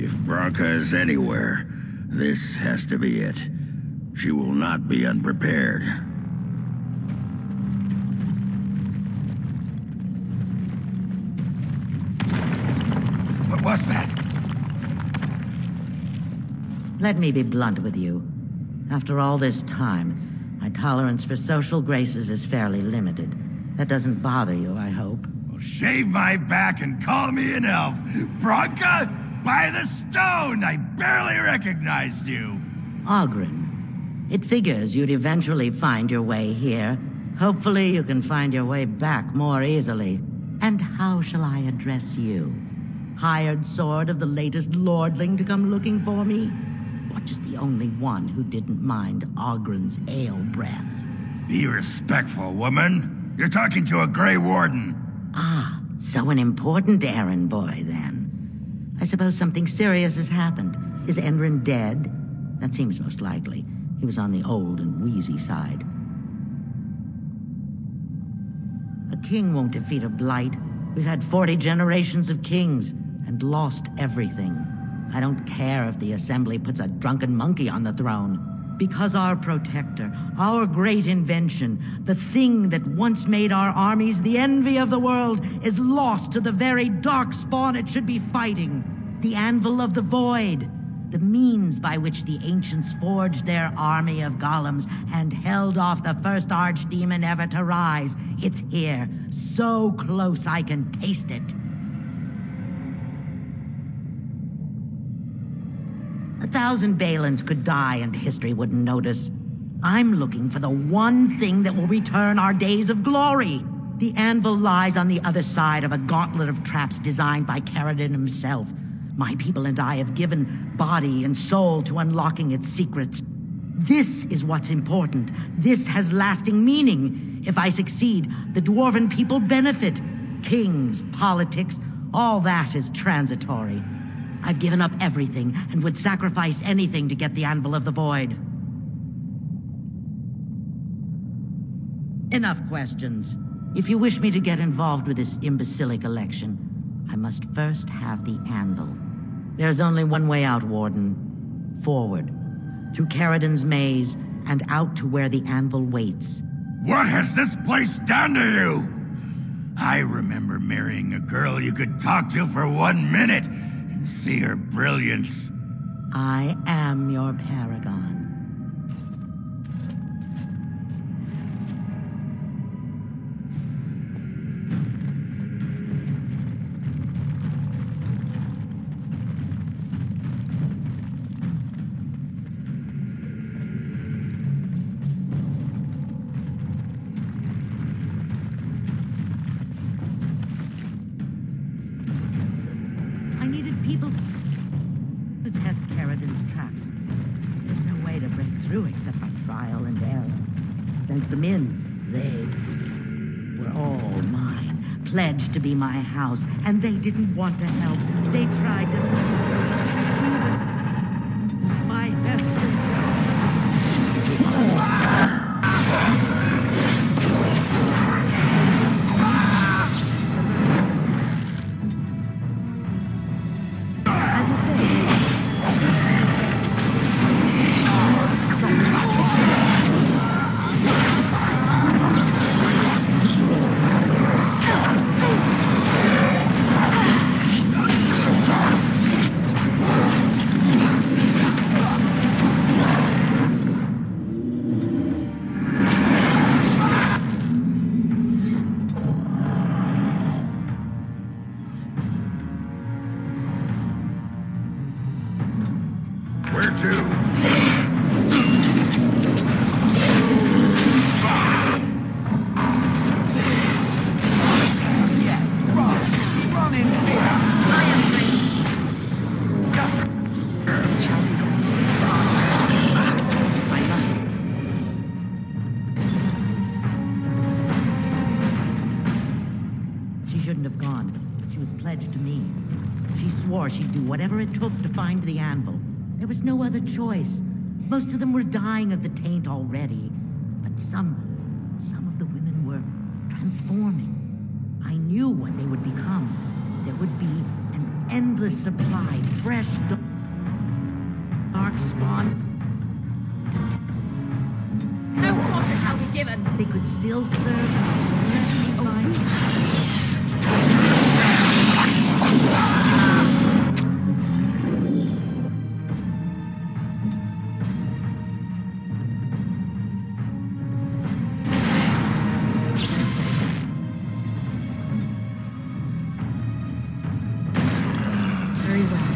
If Branka is anywhere, this has to be it. She will not be unprepared. What was that? Let me be blunt with you. After all this time, my tolerance for social graces is fairly limited. That doesn't bother you, I hope. Well, shave my back and call me an elf. Branka, by the stone! I barely recognized you. Oghren. It figures you'd eventually find your way here. Hopefully you can find your way back more easily. And how shall I address you? Hired sword of the latest lordling to come looking for me? Or just the only one who didn't mind Ogren's ale breath? Be respectful, woman. You're talking to a Grey Warden. Ah, so an important errand boy, then. I suppose something serious has happened. Is Enrin dead? That seems most likely. He was on the old and wheezy side. A king won't defeat a blight. We've had 40 generations of kings, and lost everything. I don't care if the Assembly puts a drunken monkey on the throne. Because our protector, our great invention, the thing that once made our armies the envy of the world, is lost to the very dark spawn it should be fighting. The Anvil of the Void. The means by which the ancients forged their army of golems and held off the first archdemon ever to rise. It's here, so close I can taste it. 1,000 Balins could die and history wouldn't notice. I'm looking for the one thing that will return our days of glory. The anvil lies on the other side of a gauntlet of traps designed by Ferelden himself. My people and I have given body and soul to unlocking its secrets. This is what's important. This has lasting meaning. If I succeed, the Dwarven people benefit. Kings, politics, all that is transitory. I've given up everything and would sacrifice anything to get the Anvil of the Void. Enough questions. If you wish me to get involved with this imbecilic election, I must first have the Anvil. There's only one way out, Warden. Forward. Through Ferelden's maze, and out to where the Anvil waits. What has this place done to you? I remember marrying a girl you could talk to for 1 minute and see her brilliance. I am your paragon. I needed people to test Ferelden's traps. There's no way to break through except by trial and error. Sent them in. They were all mine, pledged to be my house, and they didn't want to help. They tried to... My best... She'd do whatever it took to find the Anvil. There was no other choice. Most of them were dying of the taint already. But some of the women were transforming. I knew what they would become. There would be an endless supply, fresh, dark spawn. No quarter shall be given. They could still serve. Let me find. Very well.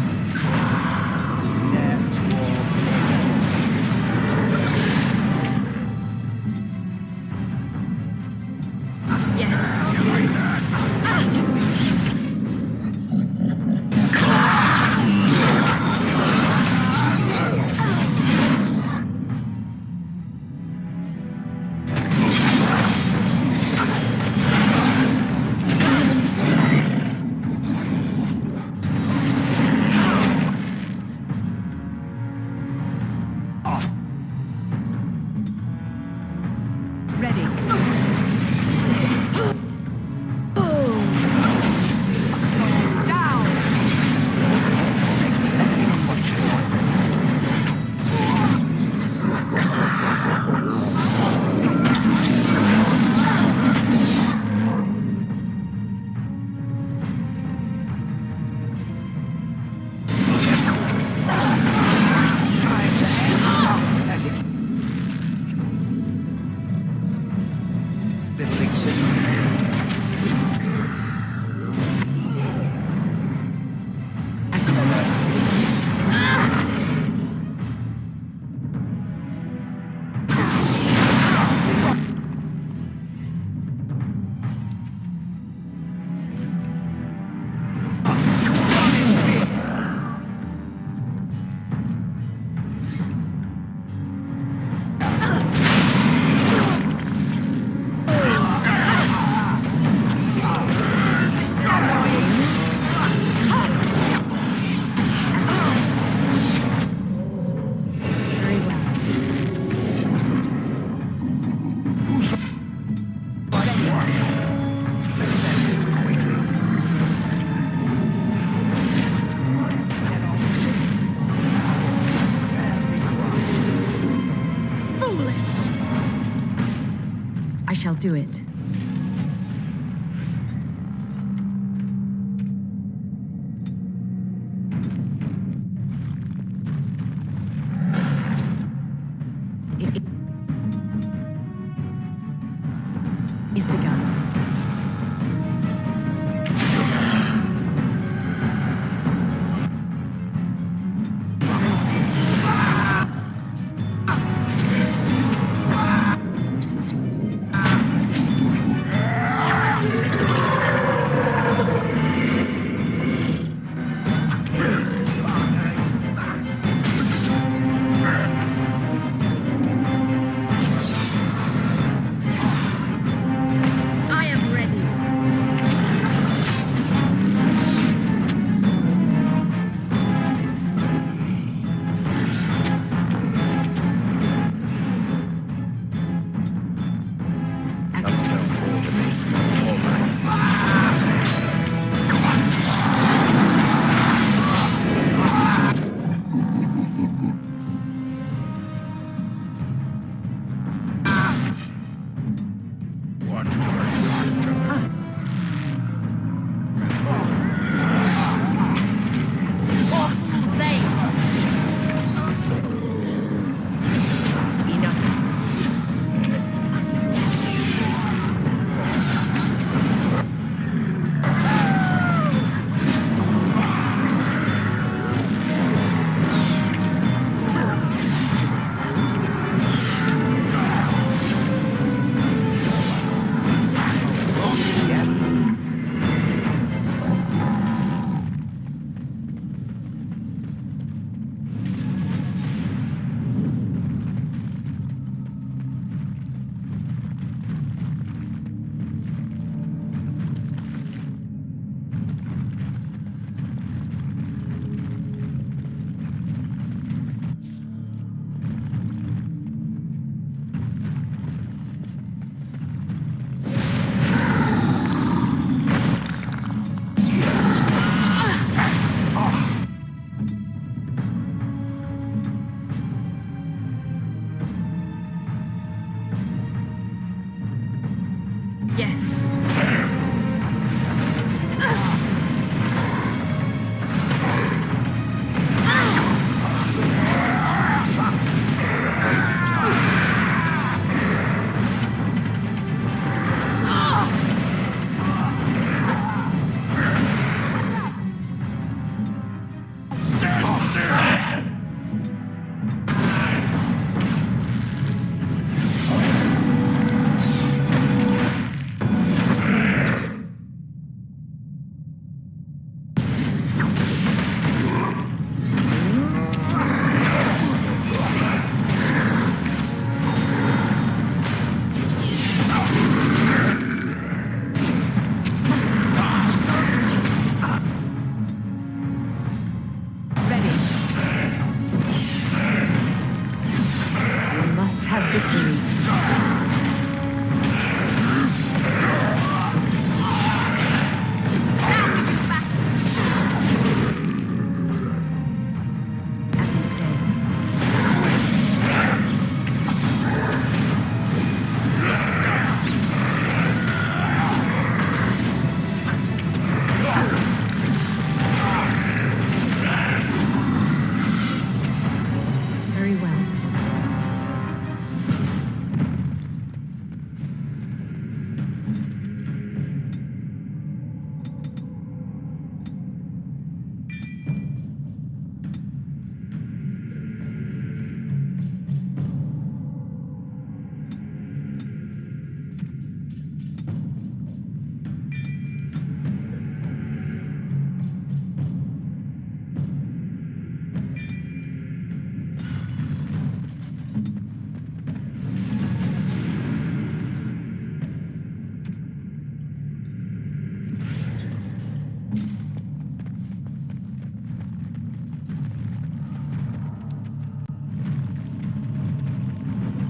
I shall do it. It's begun.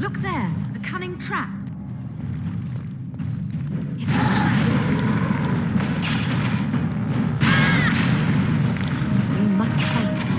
Look there, a cunning trap. It's a trap. We must fight them.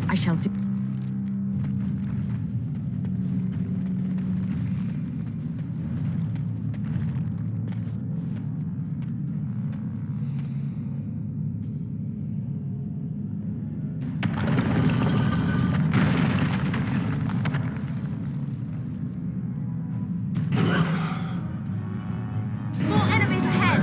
I shall do. More enemies ahead!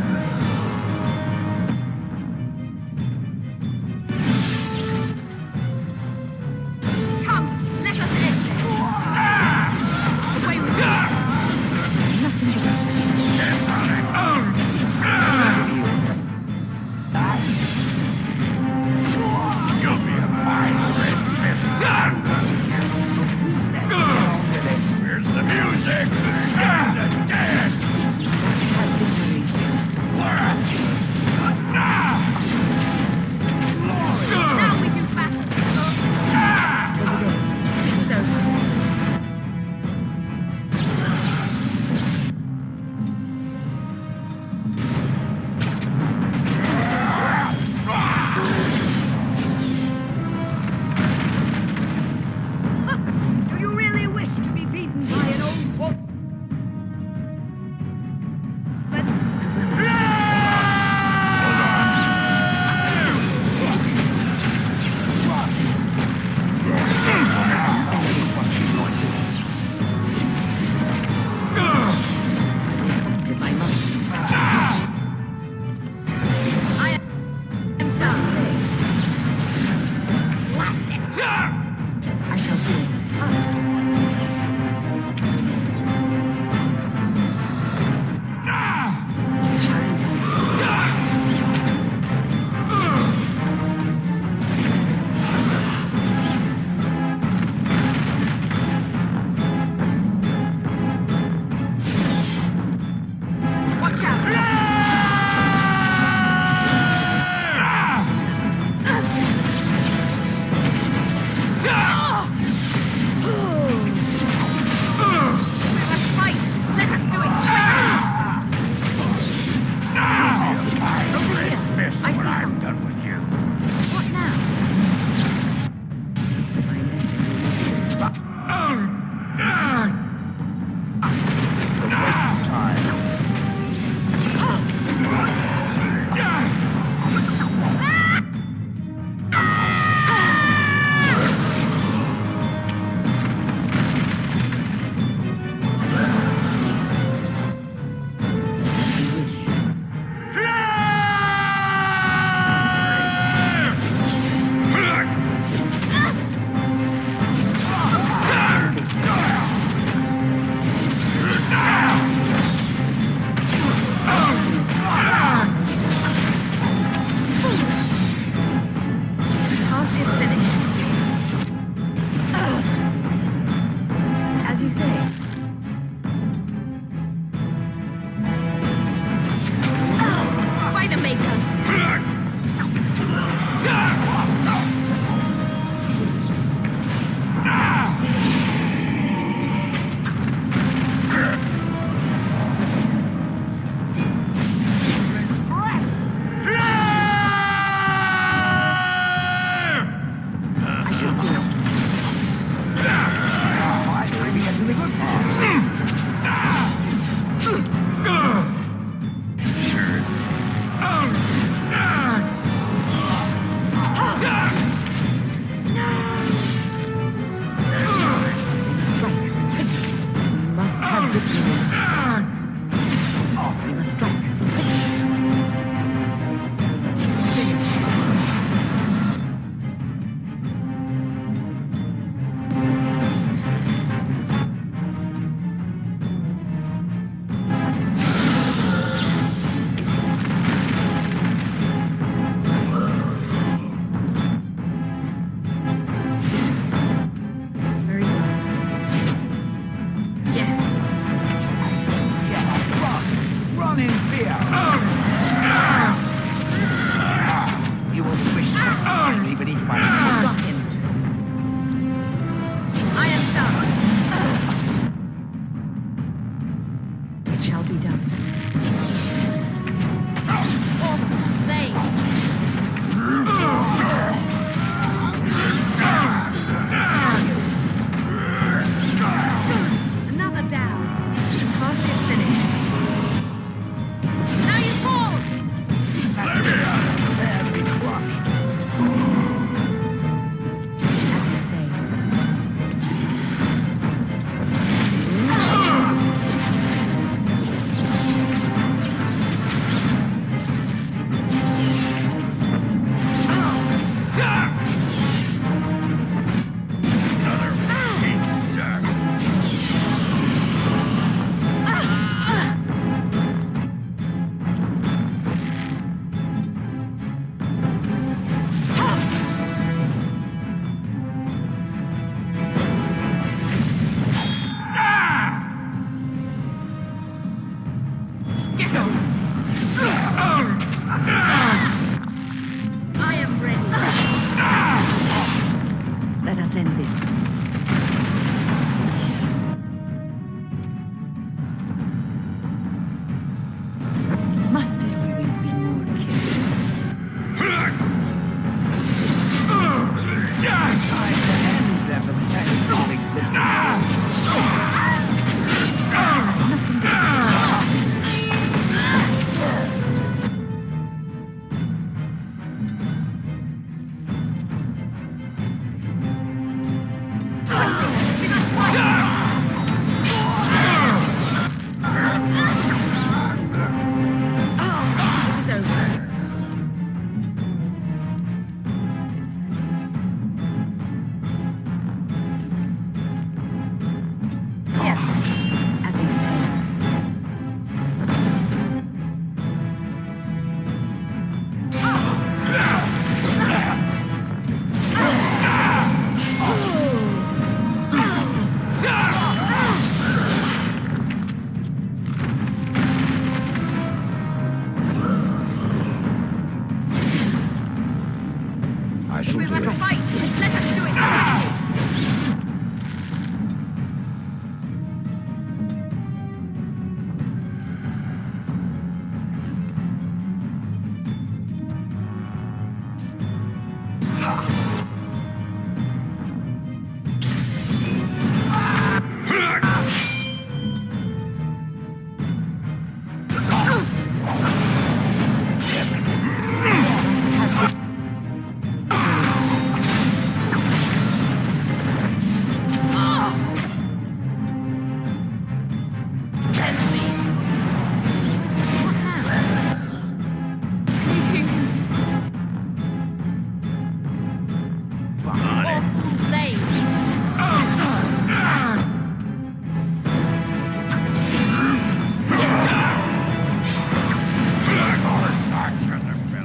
We to must it. fight! Let us do it quickly!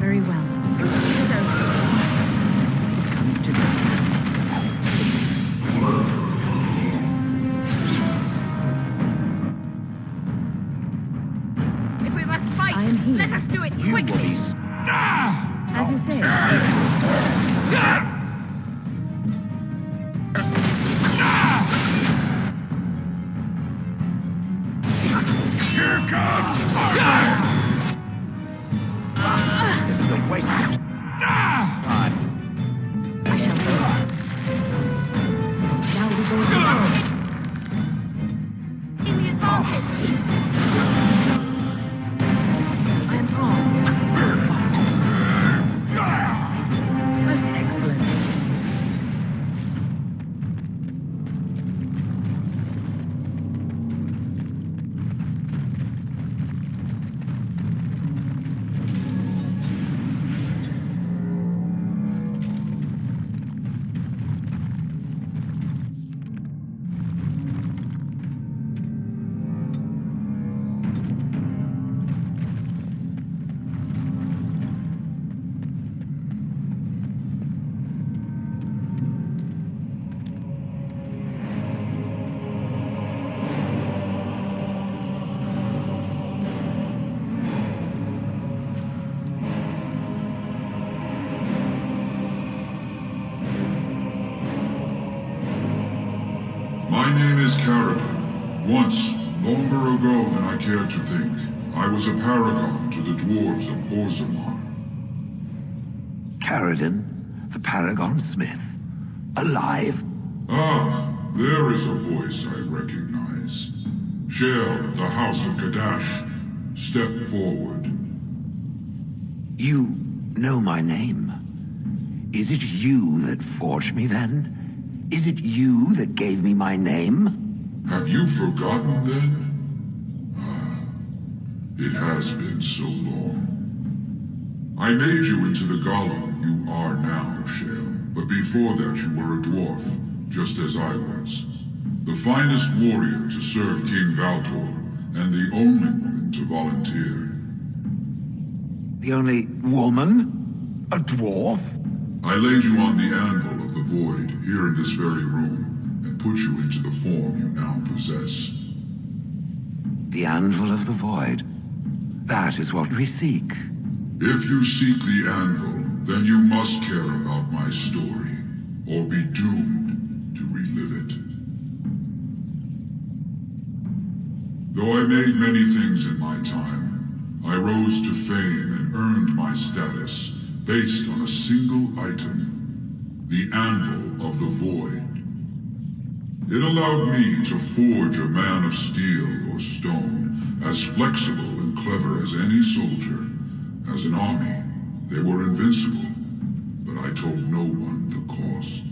Very well. It comes to this. If we must fight, I am here. let us do it You will quickly! be As you say. Here comes This is a waste of time. I shall live. Now we go to Gain the advantage! I am armed. Most excellent. My name is Ferelden. Once, longer ago than I cared to think, I was a paragon to the dwarves of Orzammar. Ferelden, the Paragon Smith. Alive? Ah, there is a voice I recognize. Shale of the House of Kadash. Step forward. You know my name. Is it you that forged me then? Is it you that gave me my name? Have you forgotten then? Ah, it has been so long. I made you into the golem you are now, Shale. But before that you were a dwarf, just as I was. The finest warrior to serve King Valtor, and the only woman to volunteer. The only woman? A dwarf? I laid you on the anvil of the void, here in this very room, and put you into the form you now possess. The anvil of the void. That is what we seek. If you seek the anvil, then you must care about my story, or be doomed to relive it. Though I made many things in my time, I rose to fame and earned my status based on a single item, the Anvil of the Void. It allowed me to forge a man of steel or stone, as flexible and clever as any soldier. As an army, they were invincible, but I told no one the cost.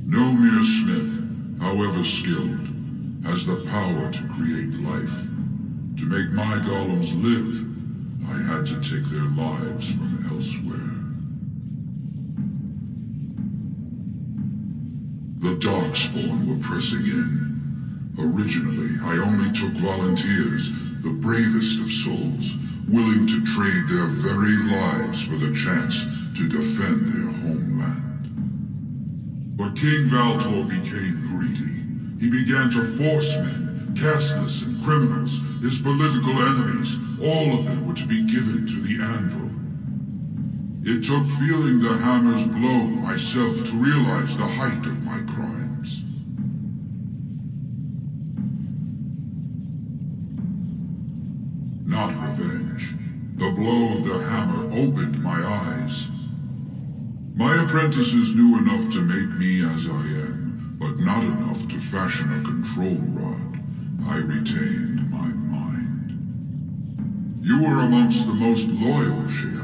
No mere smith, however skilled, has the power to create life. To make my golems live, I had to take their lives from elsewhere. The Darkspawn were pressing in. Originally, I only took volunteers, the bravest of souls, willing to trade their very lives for the chance to defend their homeland. But King Valtor became greedy. He began to force men, casteless and criminals, his political enemies, all of them were to be given to the Anvil. It took feeling the hammer's blow myself to realize the height of my crimes. Not revenge. The blow of the hammer opened my eyes. My apprentices knew enough to make me as I am, but not enough to fashion a control rod. I retained my mind. You were amongst the most loyal, Shale.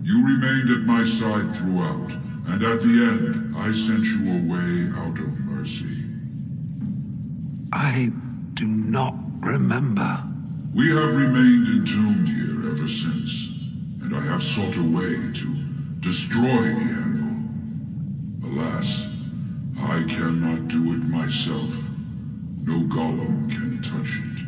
You remained at my side throughout, and at the end, I sent you away out of mercy. I do not remember. We have remained entombed here ever since, and I have sought a way to destroy the anvil. Alas, I cannot do it myself. No golem can touch it.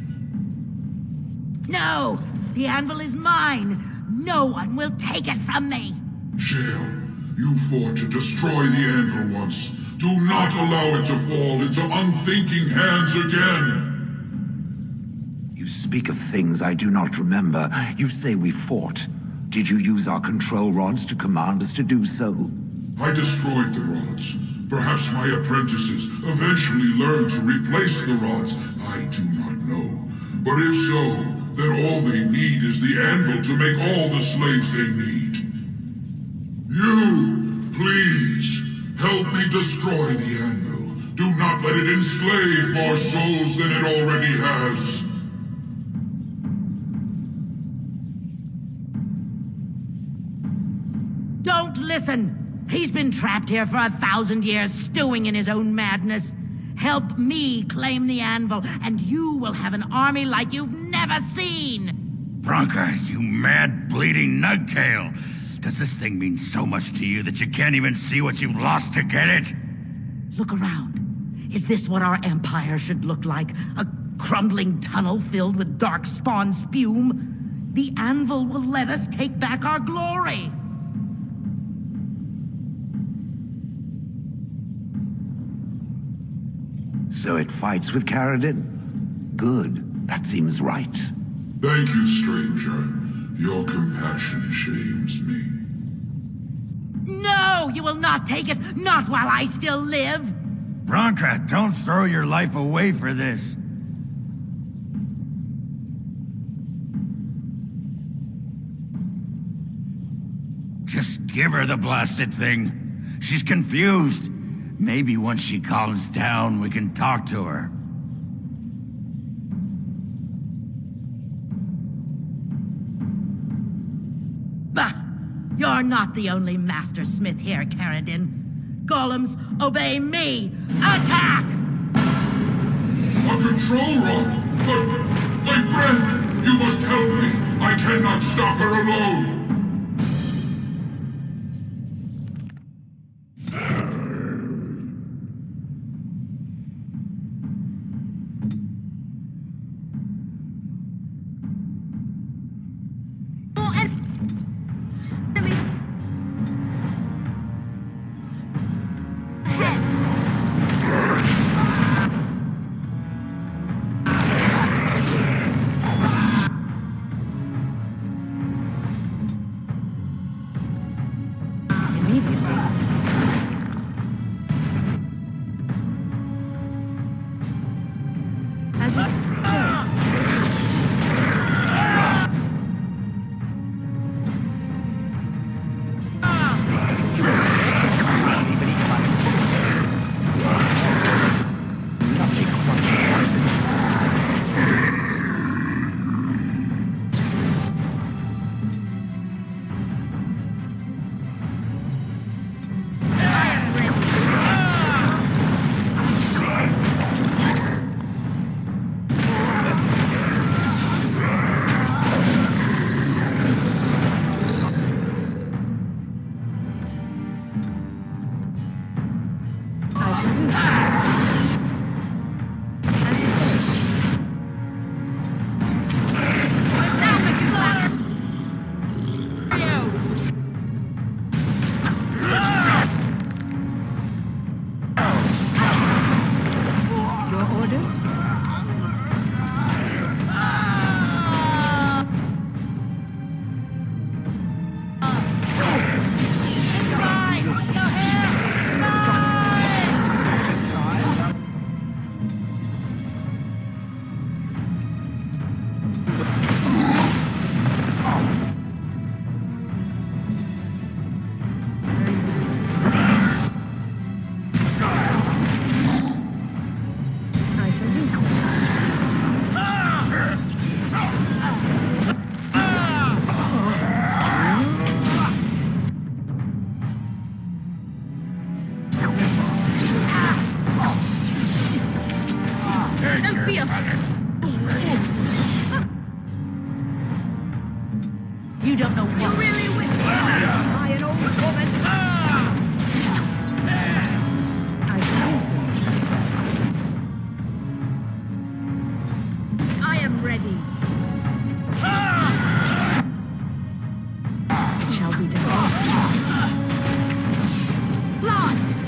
No! The anvil is mine! No one will take it from me! Shale, you fought to destroy the anvil once. Do not allow it to fall into unthinking hands again! You speak of things I do not remember. You say we fought. Did you use our control rods to command us to do so? I destroyed the rods. Perhaps my apprentices eventually learned to replace the rods. I do not know. But if so, then all they need is the anvil to make all the slaves they need. You, please, help me destroy the anvil. Do not let it enslave more souls than it already has. Don't listen! He's been trapped here for 1,000 years, stewing in his own madness. Help me claim the anvil, and you will have an army like you've never seen! Bronca, you mad, bleeding nugtail! Does this thing mean so much to you that you can't even see what you've lost to get it? Look around. Is this what our empire should look like? A crumbling tunnel filled with dark spawn spume? The anvil will let us take back our glory! So it fights with Ferelden? Good. That seems right. Thank you, stranger. Your compassion shames me. No! You will not take it! Not while I still live! Bronca, don't throw your life away for this. Just give her the blasted thing. She's confused. Maybe once she calms down, we can talk to her. Bah! You're not the only master smith here, Ferelden. Golems, obey me! Attack! A control rod! But, my friend, you must help me. I cannot stop her alone.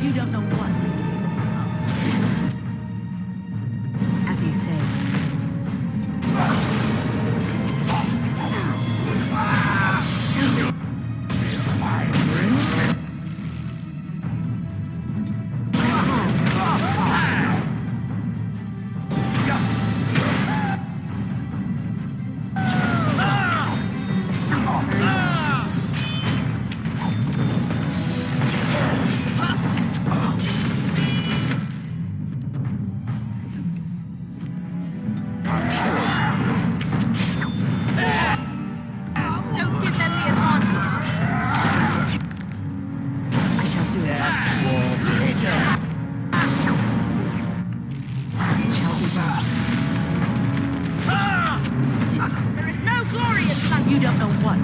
You don't know what. As you say. Don't give them the advantage. I shall do it. It shall be done. There is no glory in such. You don't know what.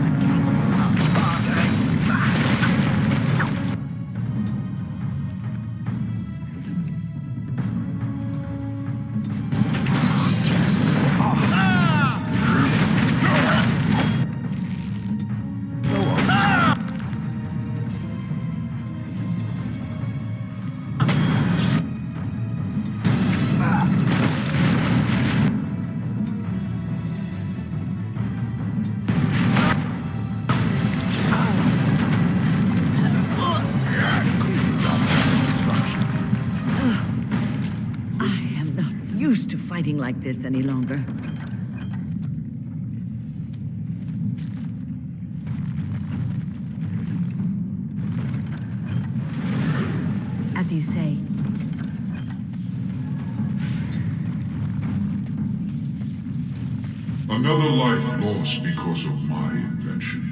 I am not used to fighting like this any longer. As you say. Another life lost because of my invention.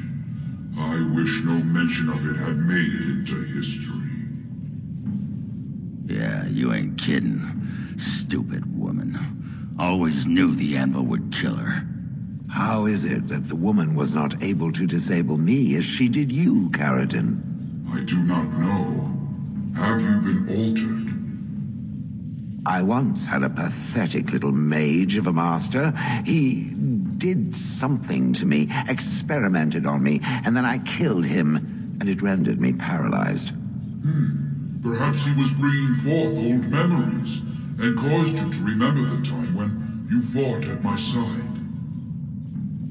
I wish no mention of it had made it into history. Yeah, you ain't kidding. Stupid woman. Always knew the anvil would kill her. How is it that the woman was not able to disable me as she did you, Caradon? I do not know. Have you been altered? I once had a pathetic little mage of a master. He did something to me, experimented on me, and then I killed him, and it rendered me paralyzed. Perhaps he was bringing forth old memories and caused you to remember the time when you fought at my side.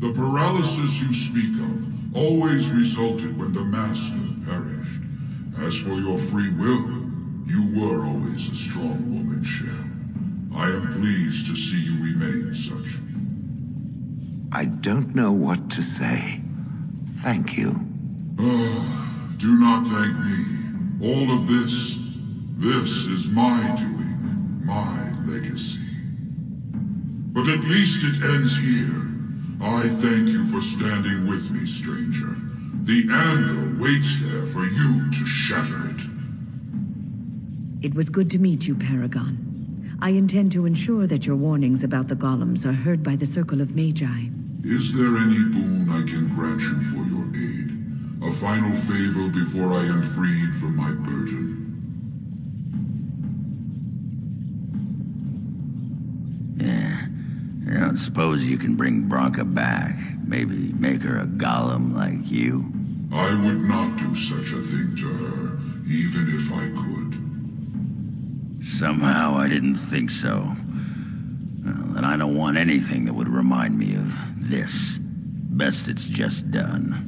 The paralysis you speak of always resulted when the Master perished. As for your free will, you were always a strong woman, Shell. I am pleased to see you remain such. I don't know what to say. Thank you. Do not thank me. All of this is my doing, my legacy. But at least it ends here. I thank you for standing with me, stranger. The anvil waits there for you to shatter it. It was good to meet you, Paragon. I intend to ensure that your warnings about the golems are heard by the Circle of Magi. Is there any boon I can grant you for your aid? A final favor before I am freed from my burden? I don't suppose you can bring Bronca back. Maybe make her a golem like you. I would not do such a thing to her, even if I could. Somehow I didn't think so. Well, and I don't want anything that would remind me of this. Best it's just done.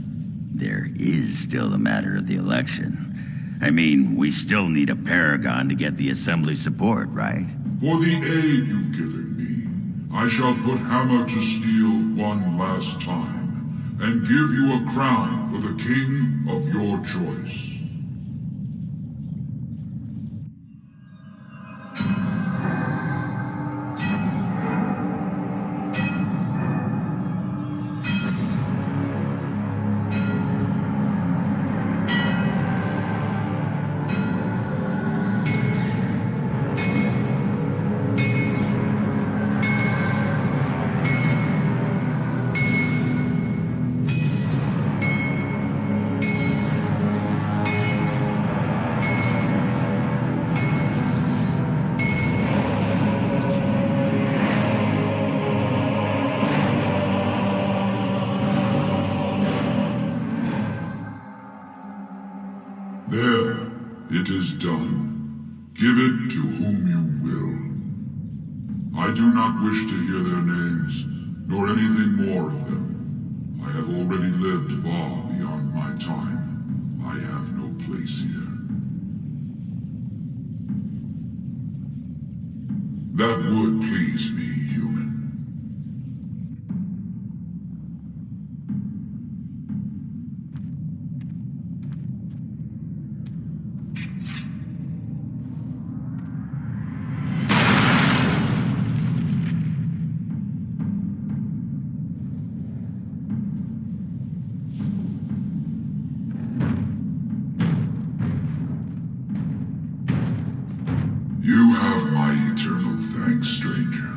There is still the matter of the election. I mean, we still need a paragon to get the Assembly support, right? For the aid you've given me, I shall put hammer to steel one last time, and give you a crown for the king of your choice. It is done. Give it to whom you will. I do not wish to hear their names, nor anything more of them. I have already lived far beyond my time. I have no place here. That would please me, human. You have my eternal thanks, stranger.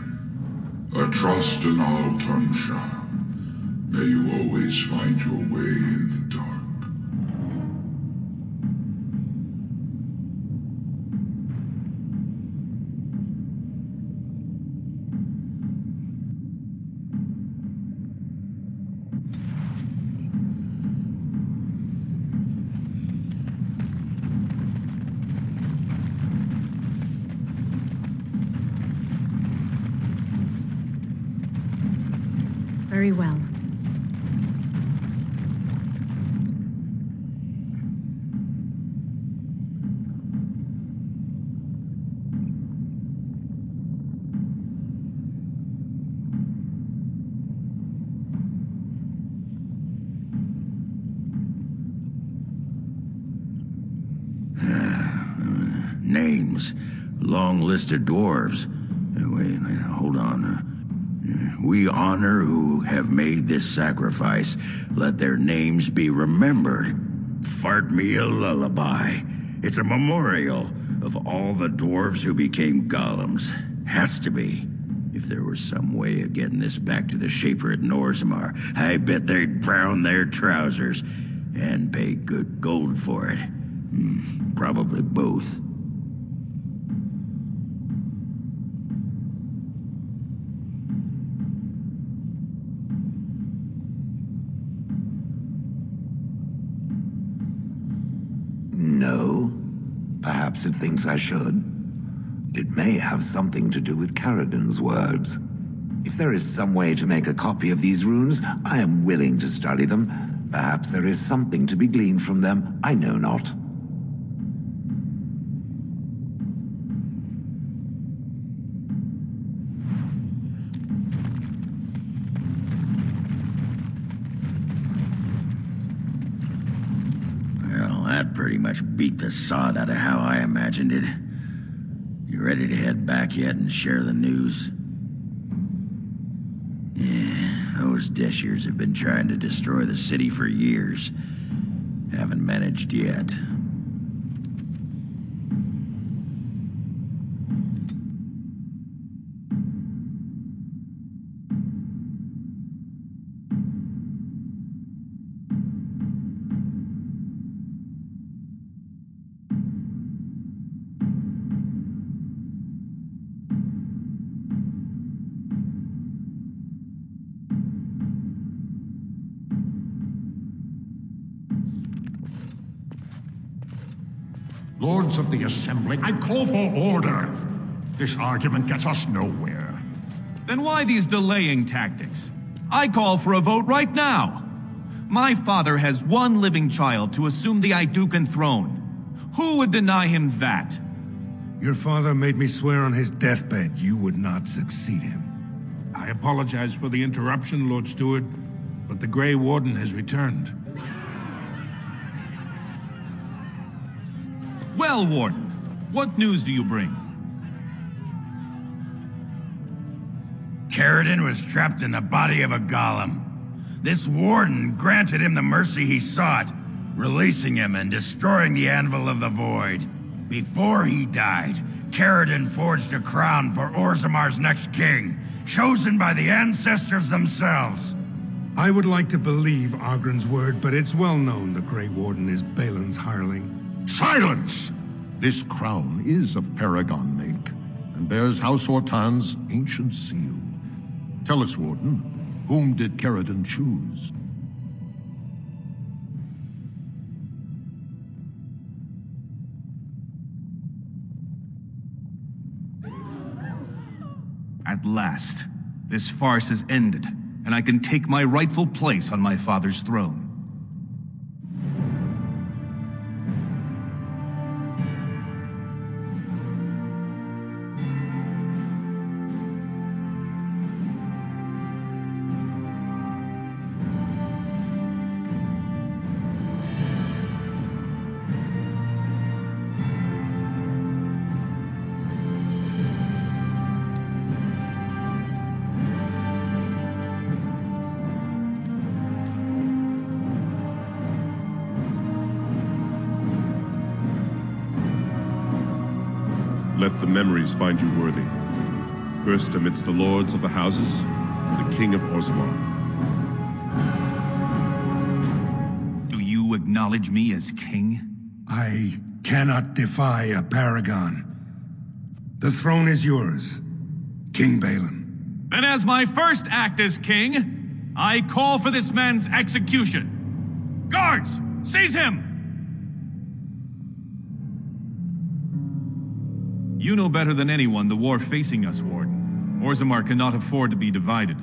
A trust in all Tunsha. May you always find your way in the dark. Very well. Names. Long list of dwarves. Wait, hold on. We honor who have made this sacrifice. Let their names be remembered. Fart me a lullaby. It's a memorial of all the dwarves who became golems. Has to be. If there was some way of getting this back to the Shaper at Norzimar, I bet they'd brown their trousers and pay good gold for it. Probably both. No. Perhaps it thinks I should. It may have something to do with Caradon's words. If there is some way to make a copy of these runes, I am willing to study them. Perhaps there is something to be gleaned from them. I know not. That pretty much beat the sod out of how I imagined it. You ready to head back yet and share the news? Yeah, those Deshirs have been trying to destroy the city for years. Haven't managed yet. Lords of the Assembly, I call for order. This argument gets us nowhere. Then why these delaying tactics? I call for a vote right now. My father has one living child to assume the Idukan throne. Who would deny him that? Your father made me swear on his deathbed you would not succeed him. I apologize for the interruption, Lord Steward, but the Grey Warden has returned. Well, Warden, what news do you bring? Caradon was trapped in the body of a golem. This warden granted him the mercy he sought, releasing him and destroying the Anvil of the Void. Before he died, Caradon forged a crown for Orzamar's next king, chosen by the ancestors themselves. I would like to believe Ogren's word, but it's well known the Grey Warden is Balin's hireling. Silence! This crown is of Paragon make, and bears House Ortan's ancient seal. Tell us, Warden, whom did Caradon choose? At last, this farce is ended, and I can take my rightful place on my father's throne. Let the memories find you worthy. First amidst the lords of the houses, the King of Orzammar. Do you acknowledge me as king? I cannot defy a paragon. The throne is yours, King Balin. Then as my first act as king, I call for this man's execution. Guards, seize him! You know better than anyone the war facing us, Warden. Orzammar cannot afford to be divided.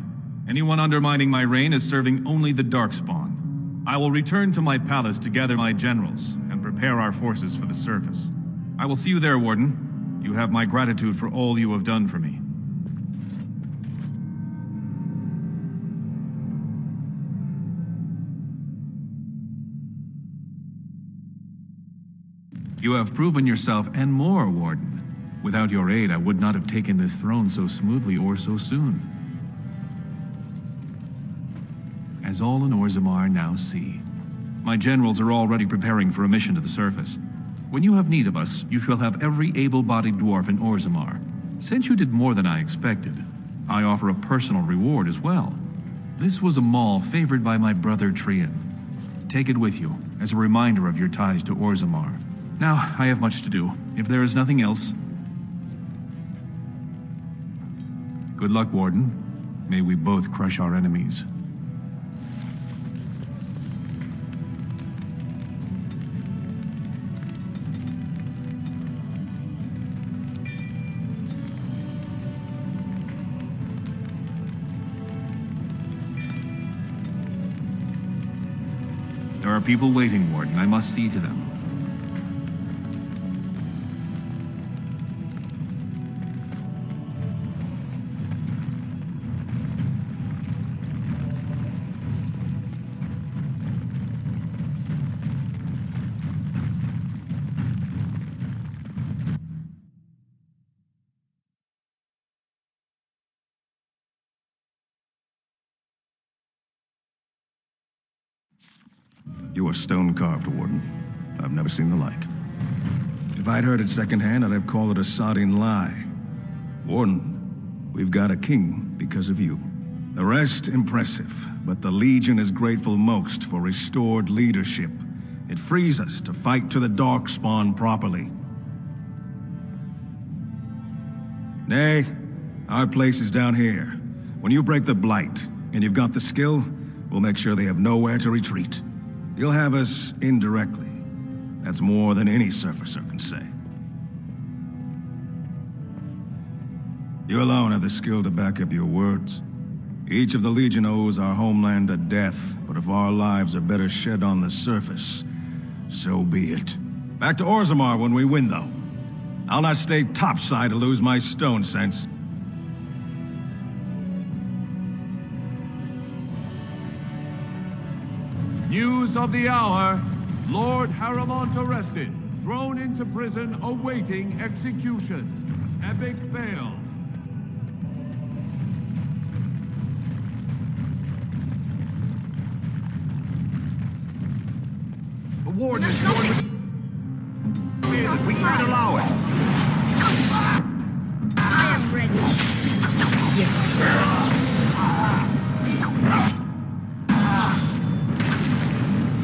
Anyone undermining my reign is serving only the Darkspawn. I will return to my palace to gather my generals and prepare our forces for the surface. I will see you there, Warden. You have my gratitude for all you have done for me. You have proven yourself and more, Warden. Without your aid, I would not have taken this throne so smoothly or so soon. As all in Orzammar now see, my generals are already preparing for a mission to the surface. When you have need of us, you shall have every able-bodied dwarf in Orzammar. Since you did more than I expected, I offer a personal reward as well. This was a maul favored by my brother Trian. Take it with you, as a reminder of your ties to Orzammar. Now, I have much to do. If there is nothing else, good luck, Warden. May we both crush our enemies. There are people waiting, Warden. I must see to them. You are stone-carved, Warden. I've never seen the like. If I'd heard it secondhand, I'd have called it a sodding lie. Warden, we've got a king because of you. The rest, impressive, but the Legion is grateful most for restored leadership. It frees us to fight to the Darkspawn properly. Nay, our place is down here. When you break the Blight, and you've got the skill, we'll make sure they have nowhere to retreat. You'll have us indirectly. That's more than any surfacer can say. You alone have the skill to back up your words. Each of the Legion owes our homeland a death, but if our lives are better shed on the surface, so be it. Back to Orzammar when we win, though. I'll not stay topside to lose my stone sense. News of the hour. Lord Harrimont arrested, thrown into prison, awaiting execution. Epic fail. The warden is going. We can't allow it. I am ready. Yes.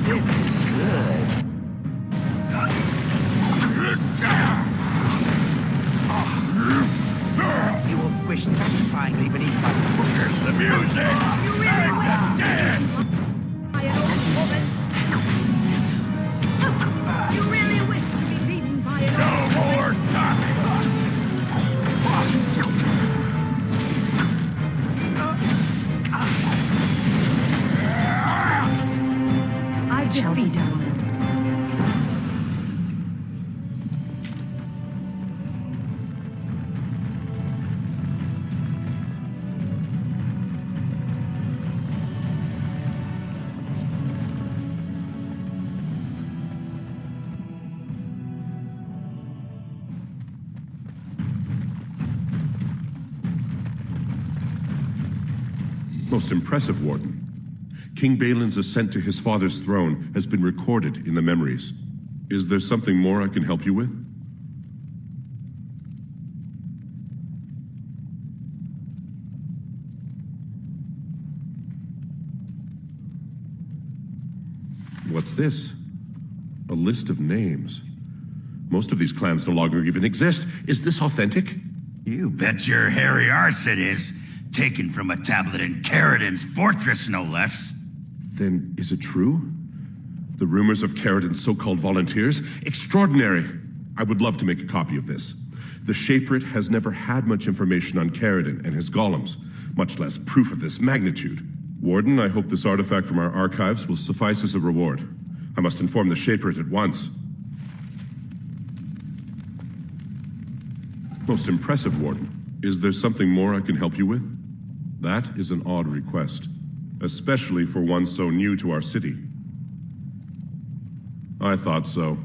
This is good. You will squish satisfyingly beneath my fingers. The music. You really will. Dance. By an old woman. You really wish to be beaten by an old woman. No more talking. Most impressive, Warden. King Balin's ascent to his father's throne has been recorded in the memories. Is there something more I can help you with? What's this? A list of names. Most of these clans no longer even exist. Is this authentic? You bet your hairy arse it is. Taken from a tablet in Ferelden's fortress, no less. Then is it true? The rumors of Ferelden's so-called volunteers? Extraordinary! I would love to make a copy of this. The Shaperate has never had much information on Ferelden and his golems, much less proof of this magnitude. Warden, I hope this artifact from our archives will suffice as a reward. I must inform the Shaperate at once. Most impressive, Warden. Is there something more I can help you with? That is an odd request, especially for one so new to our city. I thought so.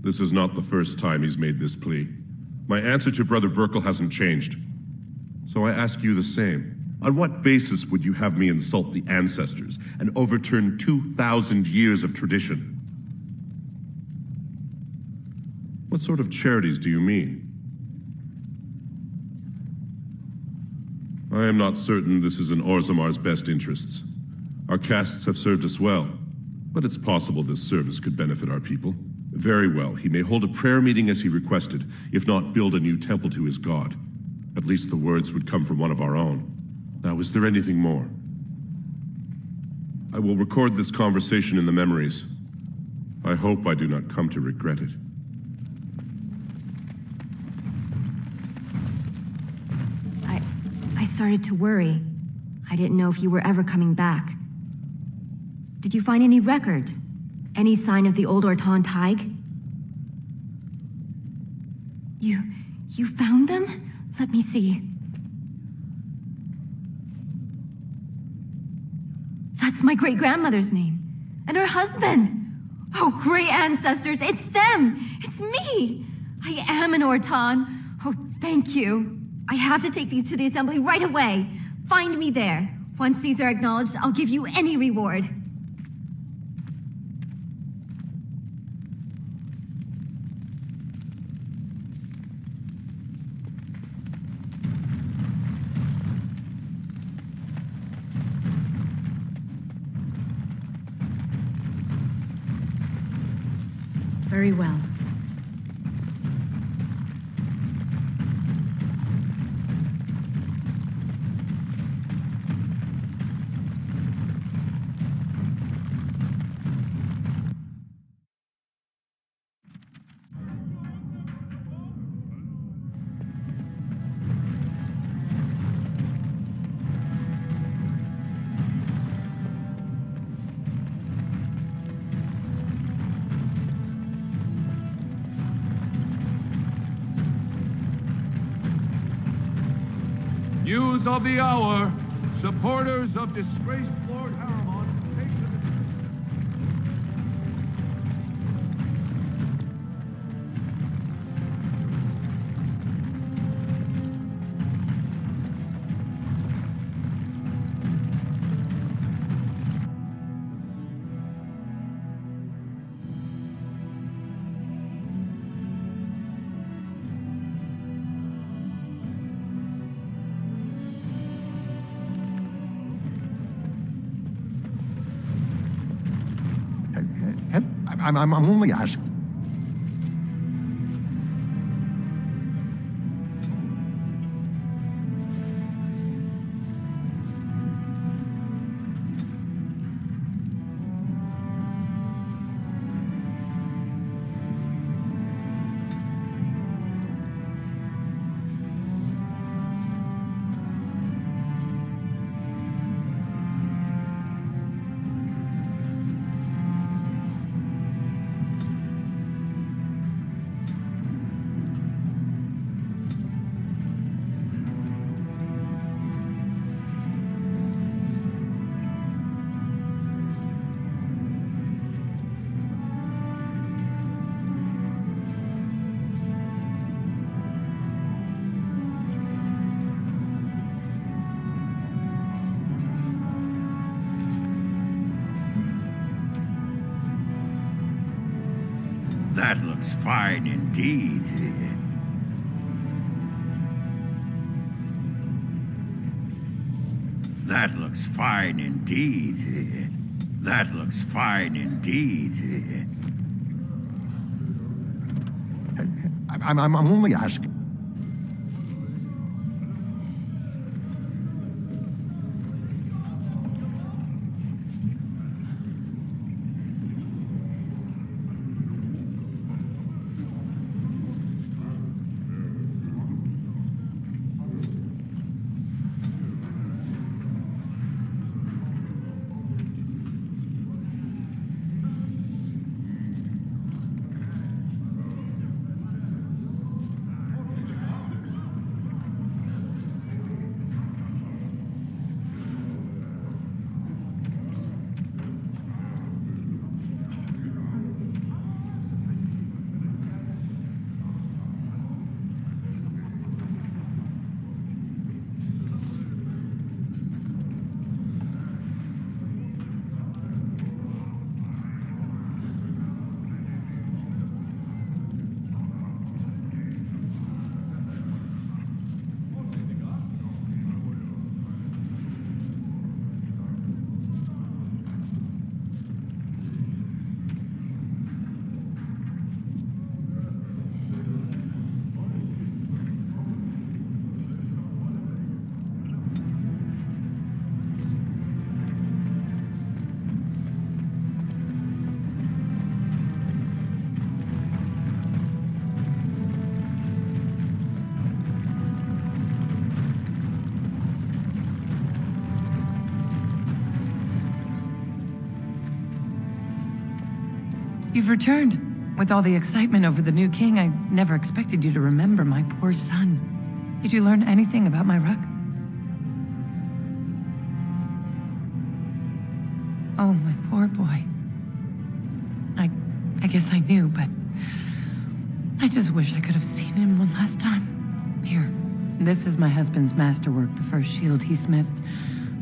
This is not the first time he's made this plea. My answer to Brother Burkle hasn't changed. So I ask you the same. On what basis would you have me insult the ancestors and overturn 2,000 years of tradition? What sort of charities do you mean? I am not certain this is in Orzamar's best interests. Our castes have served us well, but it's possible this service could benefit our people. Very well, he may hold a prayer meeting as he requested, if not build a new temple to his god. At least the words would come from one of our own. Now, is there anything more? I will record this conversation in the memories. I hope I do not come to regret it. I started to worry. I didn't know if you were ever coming back. Did you find any records? Any sign of the old Orton Tig? You found them? Let me see. That's my great-grandmother's name. And her husband. Oh, great ancestors, it's them! It's me! I am an Orton. Oh, thank you. I have to take these to the assembly right away. Find me there. Once these are acknowledged, I'll give you any reward. Very well. News of the hour. Supporters of disgraced Lord Haramon take to the... I'm only asking. That looks fine indeed. That looks fine indeed. That looks fine indeed. I'm only asking. You've returned. With all the excitement over the new king, I never expected you to remember my poor son. Did you learn anything about my ruck? Oh, my poor boy. I guess I knew, but I just wish I could have seen him one last time. Here, this is my husband's masterwork, the first shield he smithed.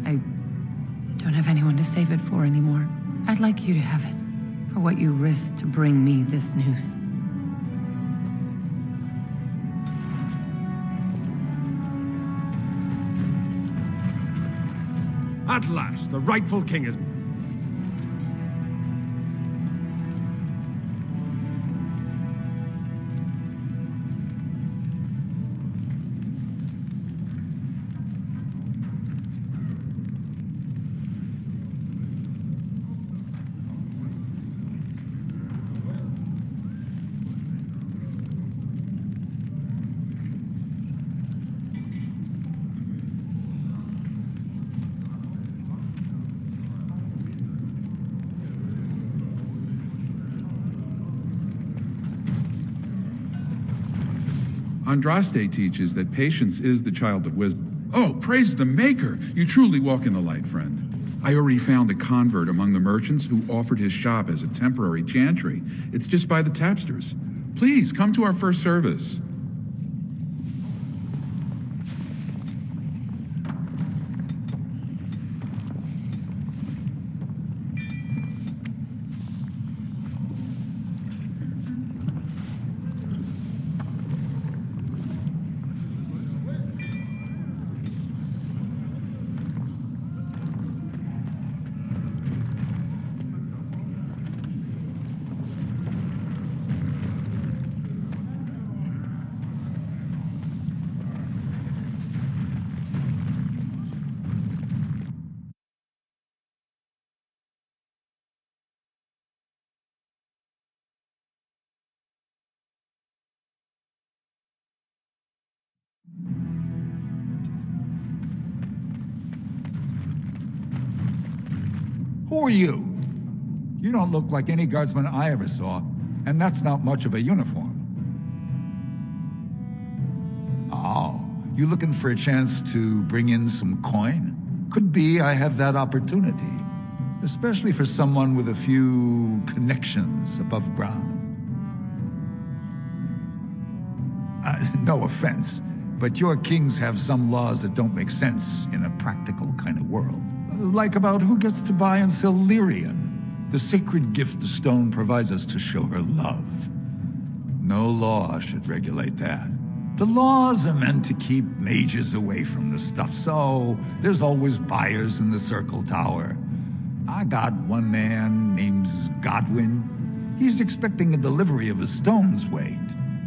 I don't have anyone to save it for anymore. I'd like you to have it, for what you risked to bring me this news. At last, the rightful king is... Andraste teaches that patience is the child of wisdom. Oh, praise the Maker! You truly walk in the light, friend. I already found a convert among the merchants who offered his shop as a temporary chantry. It's just by the tapsters. Please, come to our first service. Who are you? You don't look like any guardsman I ever saw, and that's not much of a uniform. Oh, you looking for a chance to bring in some coin? Could be I have that opportunity, especially for someone with a few connections above ground. No offense, but your kings have some laws that don't make sense in a practical kind of world. Like about who gets to buy and sell Lyrian, the sacred gift the stone provides us to show her love. No law should regulate that. The laws are meant to keep mages away from the stuff, so there's always buyers in the Circle Tower. I got one man named Godwin. He's expecting a delivery of a stone's weight.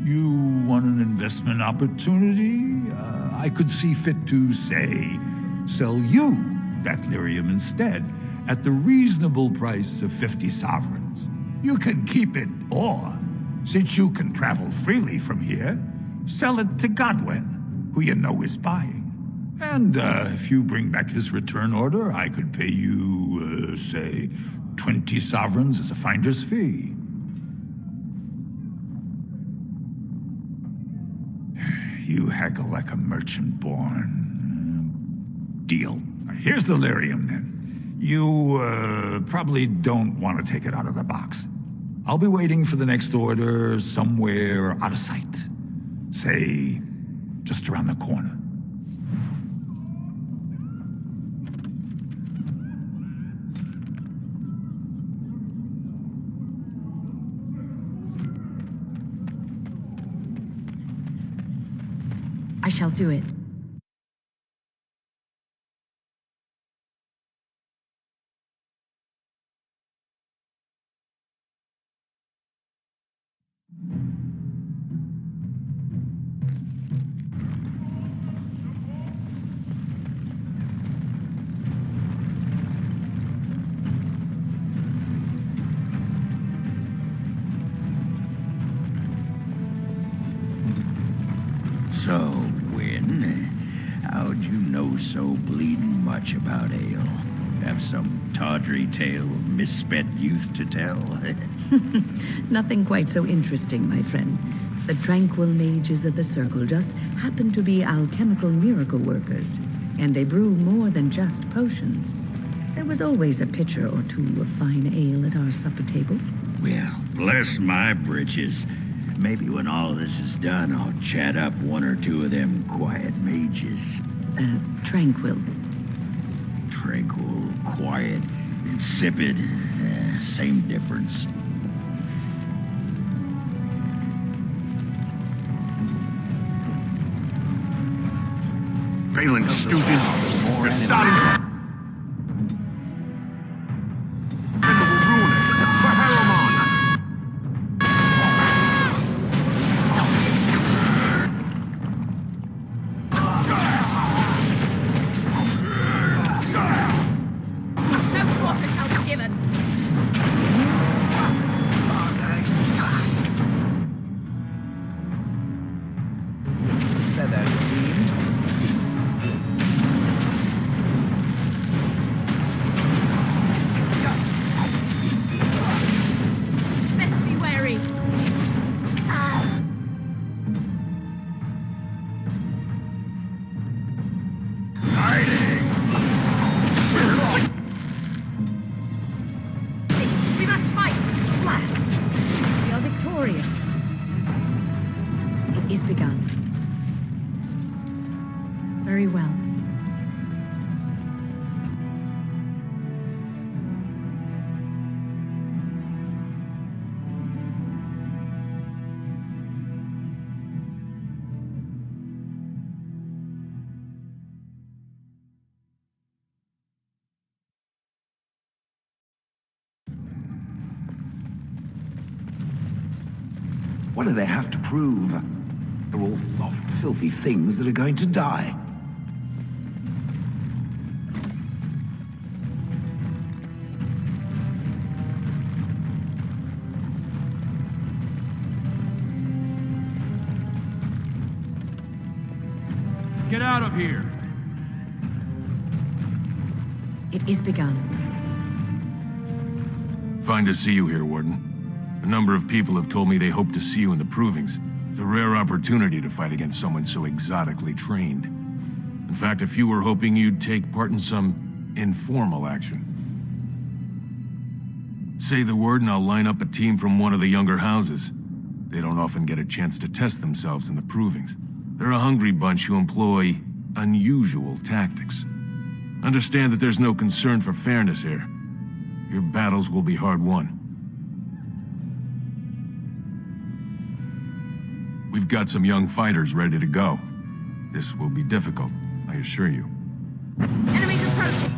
You want an investment opportunity? I could see fit to, say, sell you that lyrium instead, at the reasonable price of 50 sovereigns. You can keep it, or, since you can travel freely from here, sell it to Godwin, who you know is buying. And if you bring back his return order, I could pay you, say, 20 sovereigns as a finder's fee. You haggle like a merchant born. Deal. Here's the lyrium, then. You probably don't want to take it out of the box. I'll be waiting for the next order somewhere out of sight. Say, just around the corner. I shall do it. So, Wynn, how'd you know so bleeding much about ale? Have some tawdry tale of misspent youth to tell? Nothing quite so interesting, my friend. The tranquil mages of the Circle just happen to be alchemical miracle workers, and they brew more than just potions. There was always a pitcher or two of fine ale at our supper table. Well, bless my britches. Maybe when all this is done, I'll chat up one or two of them quiet mages. Tranquil. Tranquil, quiet, insipid. Same difference. Balin stooges, you're sodding. Very well. What do they have to prove? They're all soft, filthy things that are going to die. Get out of here! It is begun. Fine to see you here, Warden. A number of people have told me they hope to see you in the provings. It's a rare opportunity to fight against someone so exotically trained. In fact, a few were hoping you'd take part in some informal action. Say the word and I'll line up a team from one of the younger houses. They don't often get a chance to test themselves in the provings. They're a hungry bunch who employ unusual tactics. Understand that there's no concern for fairness here. Your battles will be hard won. We've got some young fighters ready to go. This will be difficult, I assure you. Enemies approaching.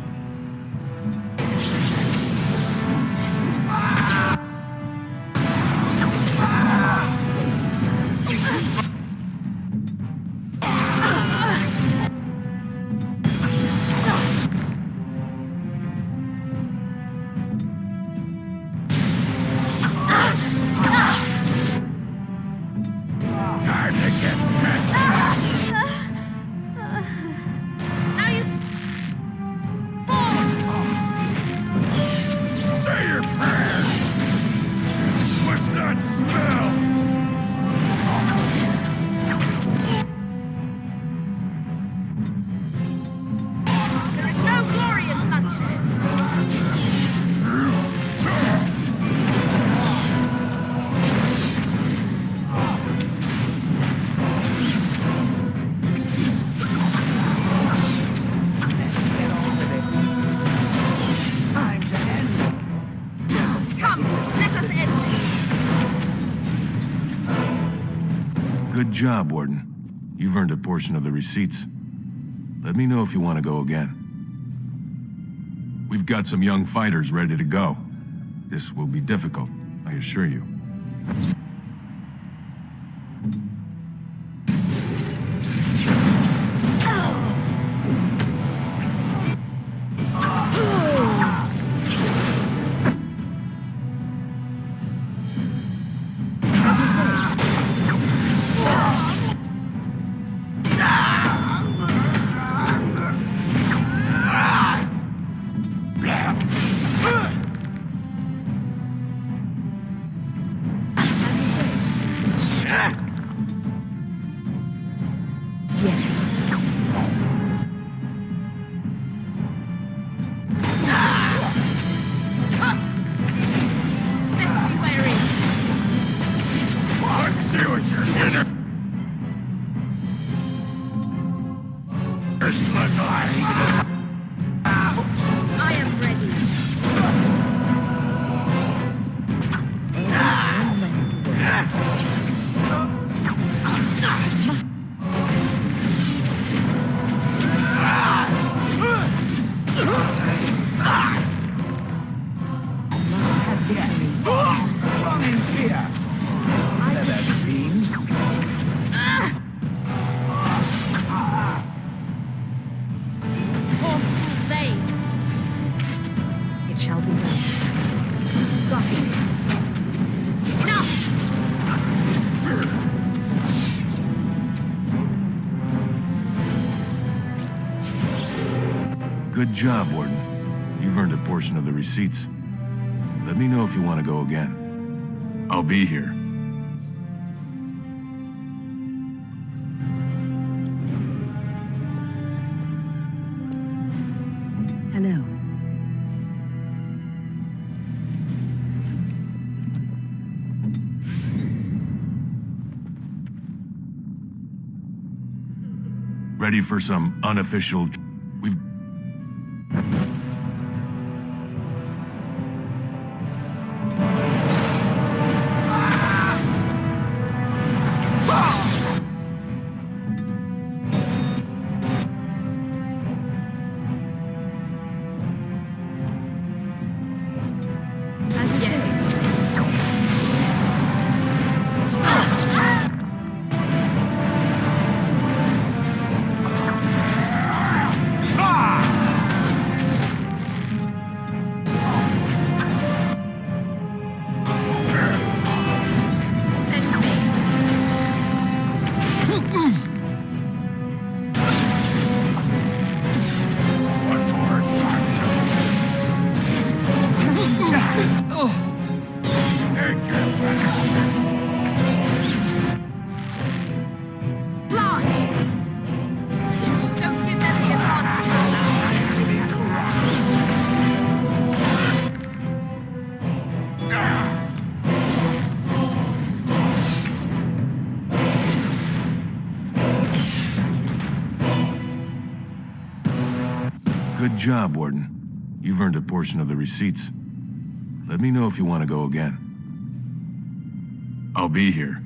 Good job, Warden. You've earned a portion of the receipts. Let me know if you want to go again. We've got some young fighters ready to go. This will be difficult, I assure you. Good job, Warden. You've earned a portion of the receipts. Let me know if you want to go again. I'll be here. Hello. Ready for some unofficial... We've... Good job, Warden. You've earned a portion of the receipts. Let me know if you want to go again. I'll be here.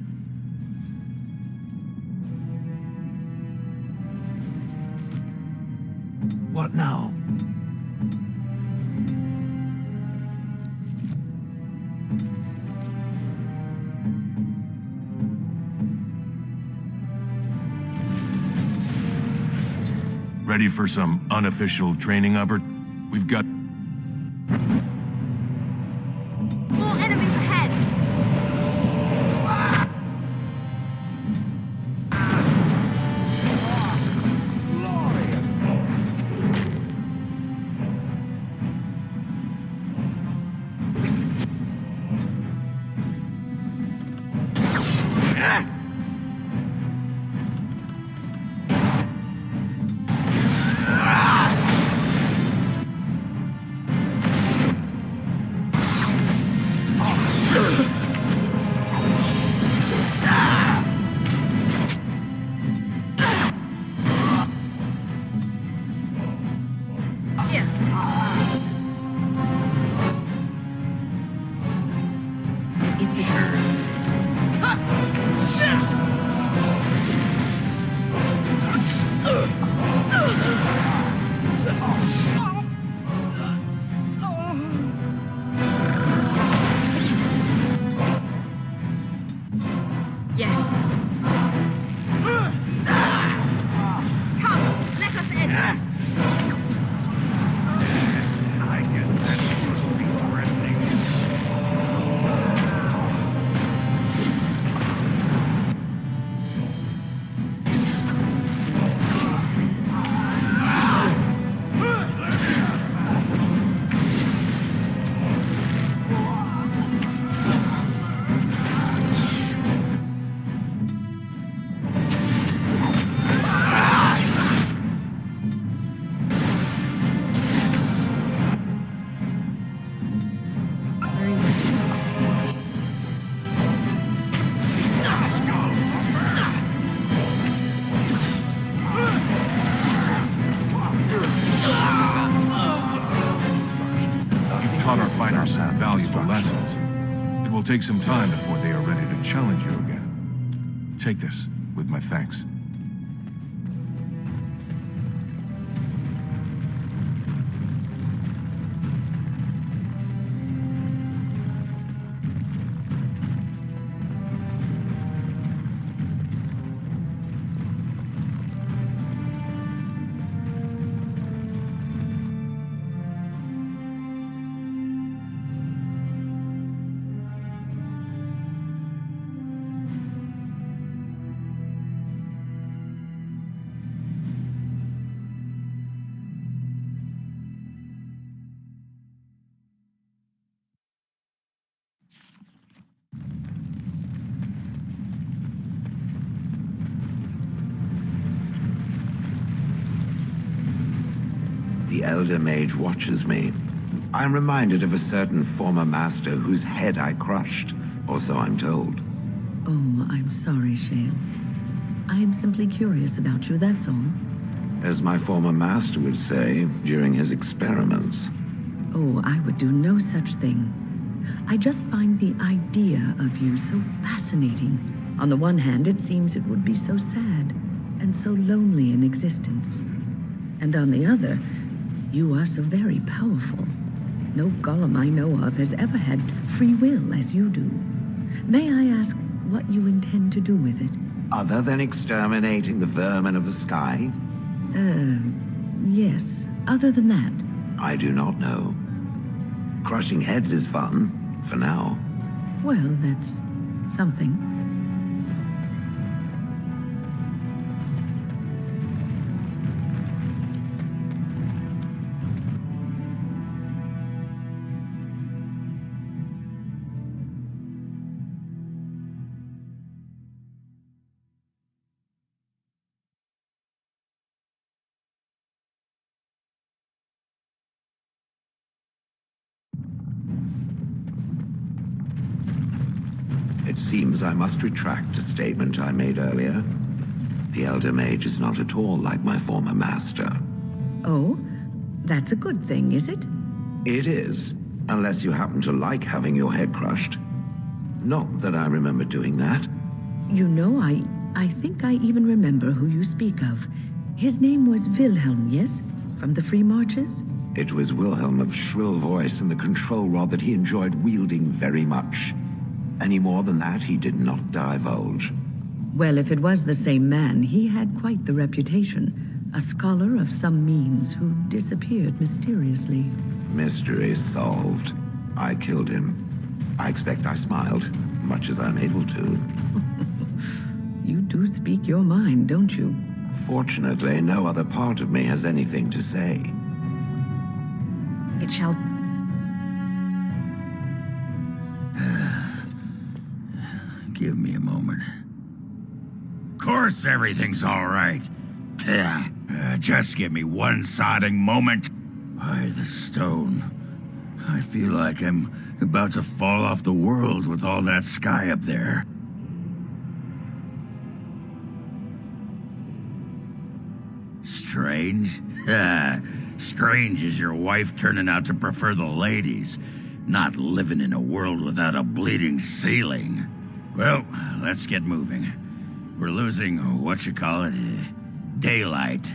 What now? Ready for some unofficial training, Albert? We've got... More enemies ahead! It will take some time before they are ready to challenge you again. Take this, with my thanks. The Elder Mage watches me. I'm reminded of a certain former master whose head I crushed, or so I'm told. Oh, I'm sorry, Shale. I'm simply curious about you, that's all. As my former master would say during his experiments. Oh, I would do no such thing. I just find the idea of you so fascinating. On the one hand, it seems it would be so sad and so lonely in existence. And on the other, you are so very powerful. No golem I know of has ever had free will as you do. May I ask what you intend to do with it? Other than exterminating the vermin of the sky? Yes. Other than that? I do not know. Crushing heads is fun, for now. Well, that's something. It seems I must retract a statement I made earlier. The Elder Mage is not at all like my former master. Oh? That's a good thing, is it? It is, unless you happen to like having your head crushed. Not that I remember doing that. You know, I think I even remember who you speak of. His name was Wilhelm, yes? From the Free Marches? It was Wilhelm of shrill voice and the control rod that he enjoyed wielding very much. Any more than that, he did not divulge. Well, if it was the same man, he had quite the reputation. A scholar of some means who disappeared mysteriously. Mystery solved. I killed him. I expect I smiled, much as I'm able to. You do speak your mind, don't you? Fortunately, no other part of me has anything to say. It shall... Give me a moment. Of course everything's all right. Just give me one sodding moment. By the stone. I feel like I'm about to fall off the world with all that sky up there. Strange? Strange is your wife turning out to prefer the ladies, not living in a world without a bleeding ceiling. Well, let's get moving. We're losing, daylight.